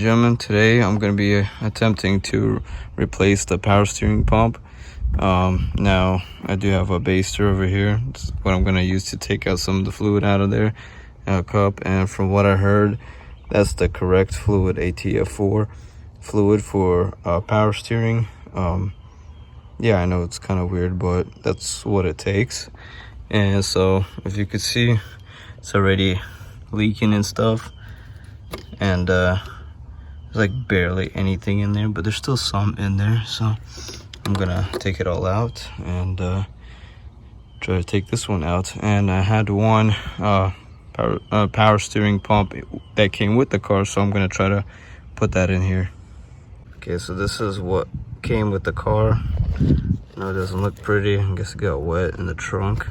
gentlemen, today I'm going to be attempting to replace the power steering pump. Now I do have a baster over here. It's what I'm going to use to take out some of the fluid out of there cup, and from what I heard, that's the correct fluid, ATF4 fluid for power steering. Yeah, I know it's kind of weird, but that's what it takes. And so if you could see, it's already leaking and stuff, and there's like barely anything in there, but there's still some in there. So I'm gonna take it all out and try to take this one out. And I had one power steering pump that came with the car, so I'm gonna try to put that in here. Okay, so this is what came with the car. No, it doesn't look pretty. I guess it got wet in the trunk.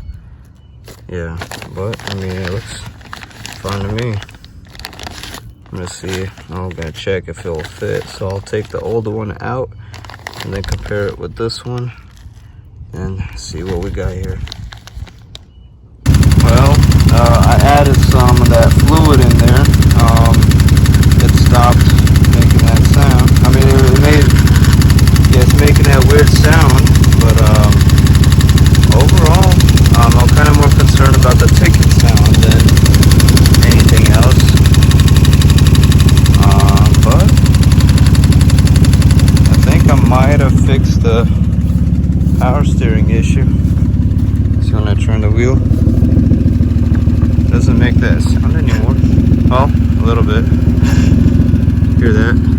Yeah, but I mean, it looks fine to me. I'm gonna see, I'm gonna check if it'll fit. So I'll take the older one out and then compare it with this one and see what we got here. Well, I added some of that fluid in there. It stopped making that sound. I mean, it made, yeah, it's making that weird sound, but overall, I'm kind of more concerned about the ticking sound than anything else. But I think I might have fixed the power steering issue. So when I turn the wheel, it doesn't make that sound anymore. Oh, a little bit. Hear that?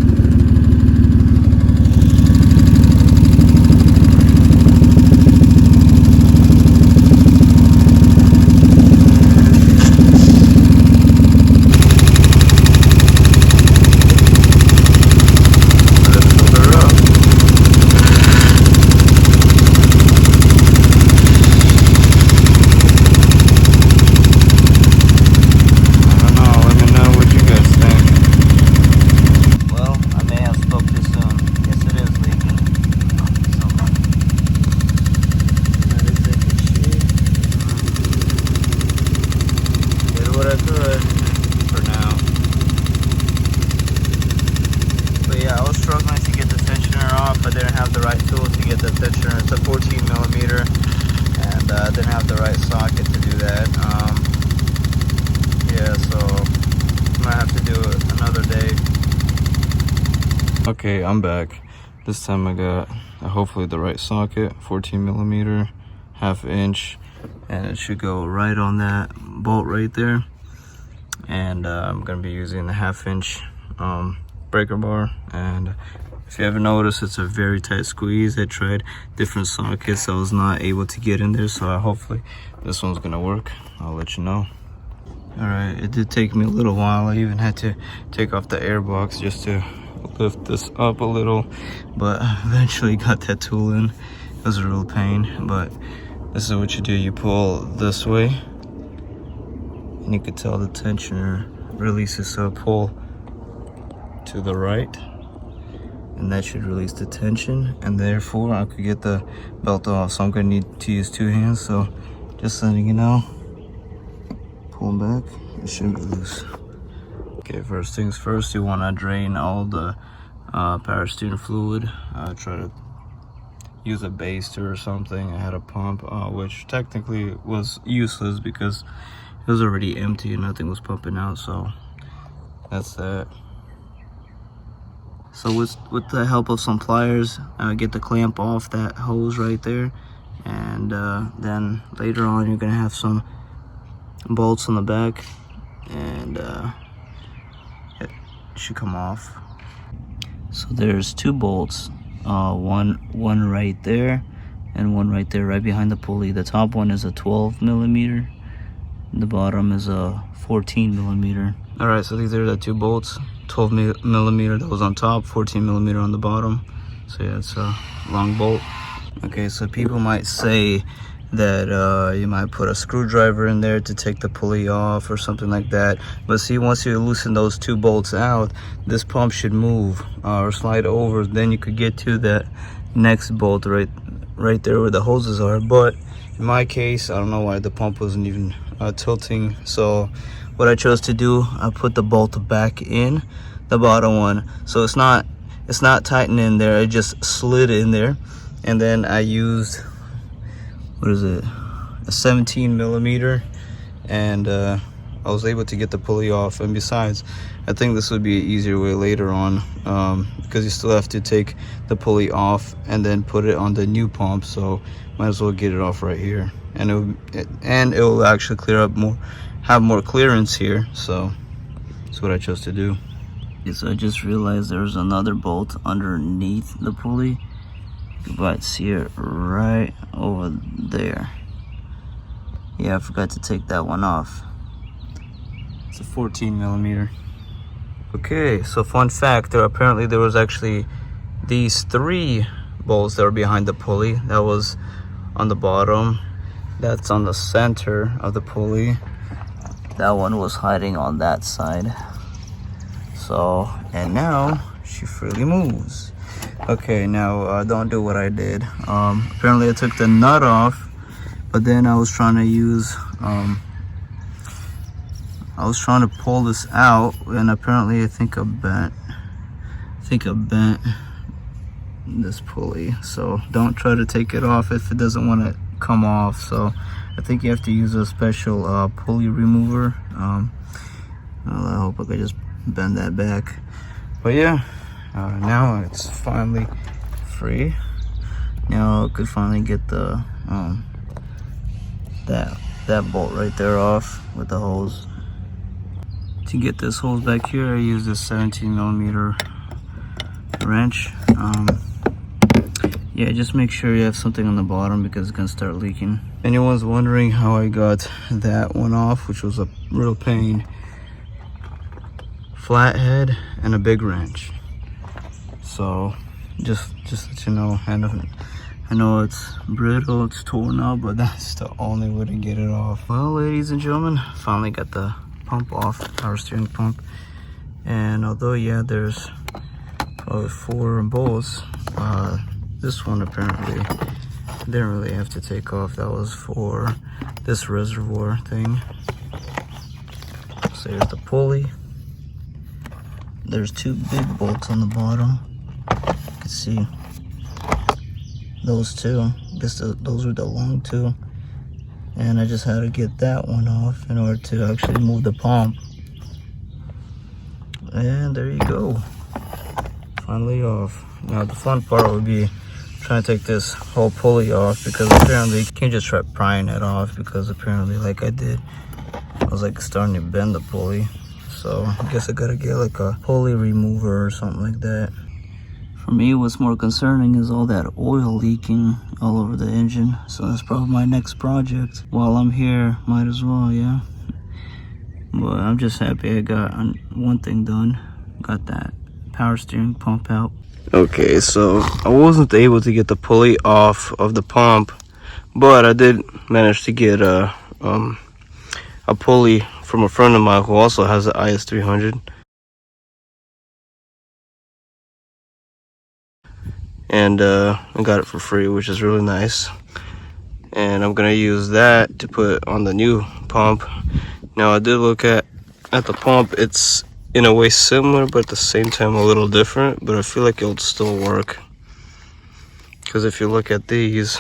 Struggling to get the tensioner off. I didn't have the right tool to get the tensioner. It's a 14 millimeter, and I didn't have the right socket to do that. Yeah, so I might have to do it another day. Okay, I'm back. This time I got hopefully the right socket, 14 millimeter, 1/2 inch, and it should go right on that bolt right there. And I'm gonna be using the 1/2 inch breaker bar, and if you ever notice, it's a very tight squeeze. I tried different sockets, I was not able to get in there, so hopefully this one's gonna work. I'll let you know. All right, it did take me a little while. I even had to take off the air box just to lift this up a little, but eventually got that tool in. It was a real pain, but this is what you do. You pull this way, and you can tell the tensioner releases, so pull to the right, and that should release the tension, and therefore I could get the belt off. So I'm gonna need to use 2 hands, so just letting you know. Pull back, it should be loose. Okay, first things first, you want to drain all the power steering fluid. Try to use a baster or something. I had a pump, which technically was useless because it was already empty and nothing was pumping out, so that's that. So with the help of some pliers, get the clamp off that hose right there, and then later on you're gonna have some bolts on the back, and it should come off. So there's 2 bolts, one right there and one right there, right behind the pulley. The top one is a 12 millimeter, the bottom is a 14 millimeter. All right, so these are the 2 bolts. 12 millimeter that was on top, 14 millimeter on the bottom. So yeah, it's a long bolt. Okay, so people might say that you might put a screwdriver in there to take the pulley off or something like that, but see, once you loosen those 2 bolts out, this pump should move or slide over. Then you could get to that next bolt right there where the hoses are. But in my case, I don't know why the pump wasn't even tilting. So what I chose to do, I put the bolt back in the bottom one, so it's not tightened in there, it just slid in there. And then I used, what is it, a 17 millimeter, and I was able to get the pulley off. And besides, I think this would be an easier way later on, because you still have to take the pulley off and then put it on the new pump, so might as well get it off right here. And it will actually clear up more, have more clearance here, so that's what I chose to do. Okay, so I just realized there's another bolt underneath the pulley. You might see it right over there. Yeah, I forgot to take that one off. It's a 14 millimeter. Okay, so fun fact, apparently there was actually these 3 bolts that were behind the pulley. That was on the bottom, that's on the center of the pulley, that one was hiding on that side. So, and now she freely moves. Okay, now don't do what I did. Apparently I took the nut off, but then I was trying to use I was trying to pull this out, and apparently I think I bent this pulley. So don't try to take it off if it doesn't want to come off. So I think you have to use a special pulley remover. Well, I hope I could just bend that back. But yeah, now it's finally free. Now I could finally get the that bolt right there off with the hose. To get this hose back here, I use this 17 millimeter wrench. Yeah, just make sure you have something on the bottom because it's gonna start leaking. Anyone's wondering how I got that one off, which was a real pain. Flathead and a big wrench. So just let you know, I know it's brittle, it's torn up, but that's the only way to get it off. Well, ladies and gentlemen, finally got the pump off, power steering pump. And although, yeah, there's probably 4 bolts, this one apparently didn't really have to take off. That was for this reservoir thing. So here's the pulley. There's 2 big bolts on the bottom. You can see those 2. I guess those were the long 2. And I just had to get that one off in order to actually move the pump. And there you go. Finally off. Now the fun part would be trying to take this whole pulley off, because apparently you can't just try prying it off, because apparently, like I did, I was like starting to bend the pulley. So I guess I gotta get like a pulley remover or something like that. For me, what's more concerning is all that oil leaking all over the engine. So that's probably my next project. While I'm here, might as well, yeah. But I'm just happy I got one thing done. Got that power steering pump out. Okay, so I wasn't able to get the pulley off of the pump, but I did manage to get a pulley from a friend of mine who also has an IS300. And I got it for free, which is really nice. And I'm gonna use that to put on the new pump. Now I did look at the pump. It's in a way similar, but at the same time a little different, but I feel like it'll still work, because if you look at these,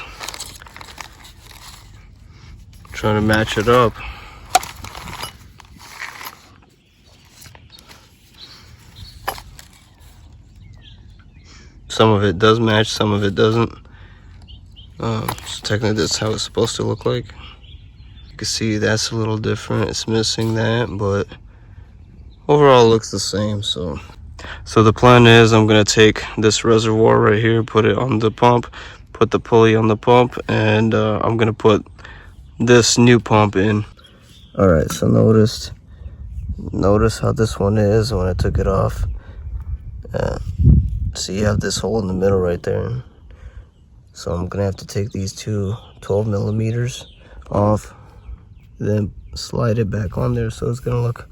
trying to match it up, some of it does match, some of it doesn't. So technically that's how it's supposed to look like. You can see that's a little different, it's missing that, but overall it looks the same. So the plan is I'm gonna take this reservoir right here, put it on the pump, put the pulley on the pump, and I'm gonna put this new pump in. All right, so notice how this one is when I took it off. So you have this hole in the middle right there. So I'm gonna have to take these 2 12 millimeters off, then slide it back on there, so it's gonna look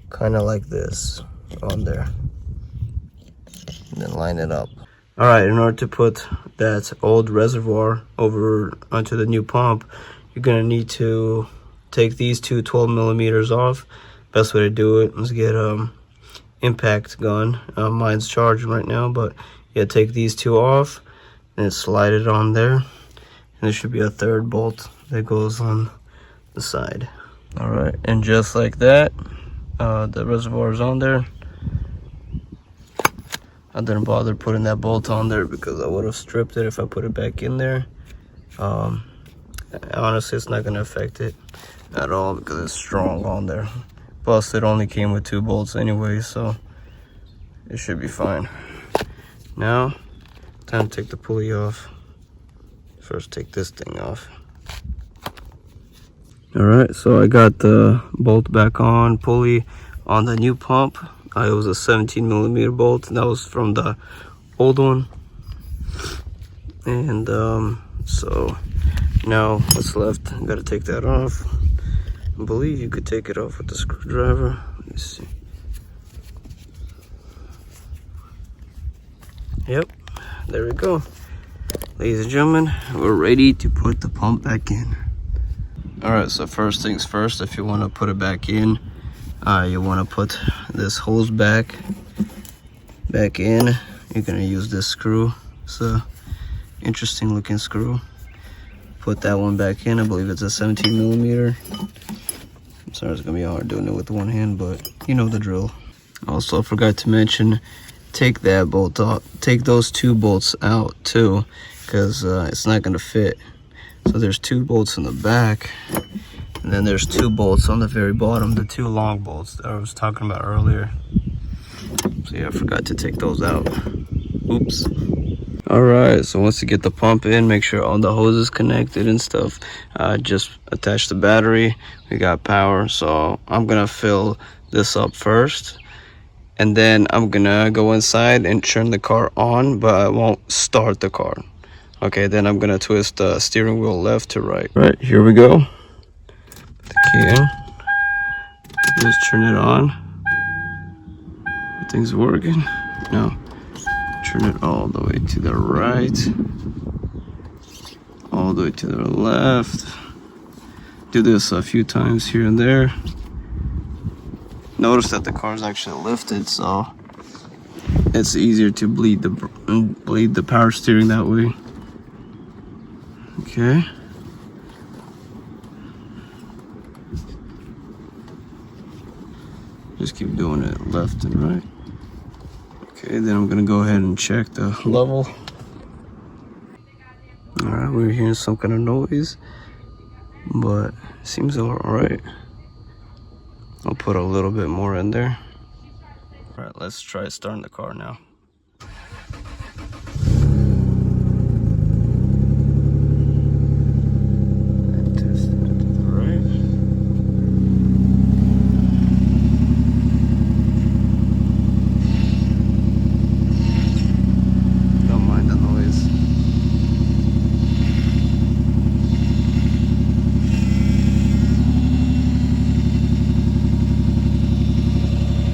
kind of like this on there, and then line it up. All right, in order to put that old reservoir over onto the new pump, you're gonna need to take these 2 12 millimeters off. Best way to do it is get impact gun. Mine's charging right now, but yeah, take these two off and slide it on there, and there should be a third bolt that goes on the side. All right, and just like that, the reservoir is on there. I didn't bother putting that bolt on there because I would have stripped it if I put it back in there. Honestly, it's not going to affect it at all because it's strong on there. Plus, it only came with 2 bolts anyway, so it should be fine. Now, time to take the pulley off. First, take this thing off. All right, so I got the bolt back on, pulley on the new pump. It was a 17mm bolt, and that was from the old one. And so now what's left, I gotta take that off. I believe you could take it off with the screwdriver. Let me see. Yep, there we go. Ladies and gentlemen, we're ready to put the pump back in. All right, so first things first, if you want to put it back in, you want to put this hose back in. You're gonna use this screw. It's a interesting looking screw. Put that one back in. I believe it's a 17mm. I'm sorry, it's gonna be hard doing it with one hand, but you know the drill. Also, I forgot to mention, take that bolt off. Take those 2 bolts out too, because it's not gonna fit. So there's 2 bolts in the back, and then there's 2 bolts on the very bottom, the 2 long bolts that I was talking about earlier. So yeah, I forgot to take those out. Oops. All right, so once you get the pump in, make sure all the hoses connected and stuff. Just attach the battery. We got power, so I'm gonna fill this up first, and then I'm gonna go inside and turn the car on, but I won't start the car. Okay, then I'm gonna twist the steering wheel left to right. Right, here we go. Put the key in. Just turn it on. Everything's working. Now, turn it all the way to the right. All the way to the left. Do this a few times here and there. Notice that the car is actually lifted, so it's easier to bleed the power steering that way. Okay. Just keep doing it left and right. Okay, then I'm gonna go ahead and check the level. All right, we're hearing some kind of noise, but it seems all right. I'll put a little bit more in there. All right, let's try starting the car now.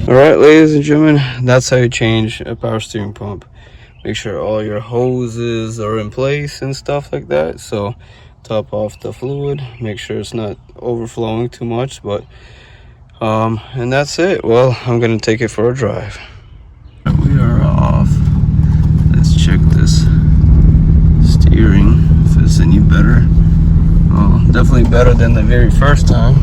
Alright, ladies and gentlemen, that's how you change a power steering pump. Make sure all your hoses are in place and stuff like that. So top off the fluid, make sure it's not overflowing too much, but and that's it. Well, I'm gonna take it for a drive. We are off. Let's check this steering, if it's any better. Well, definitely better than the very first time.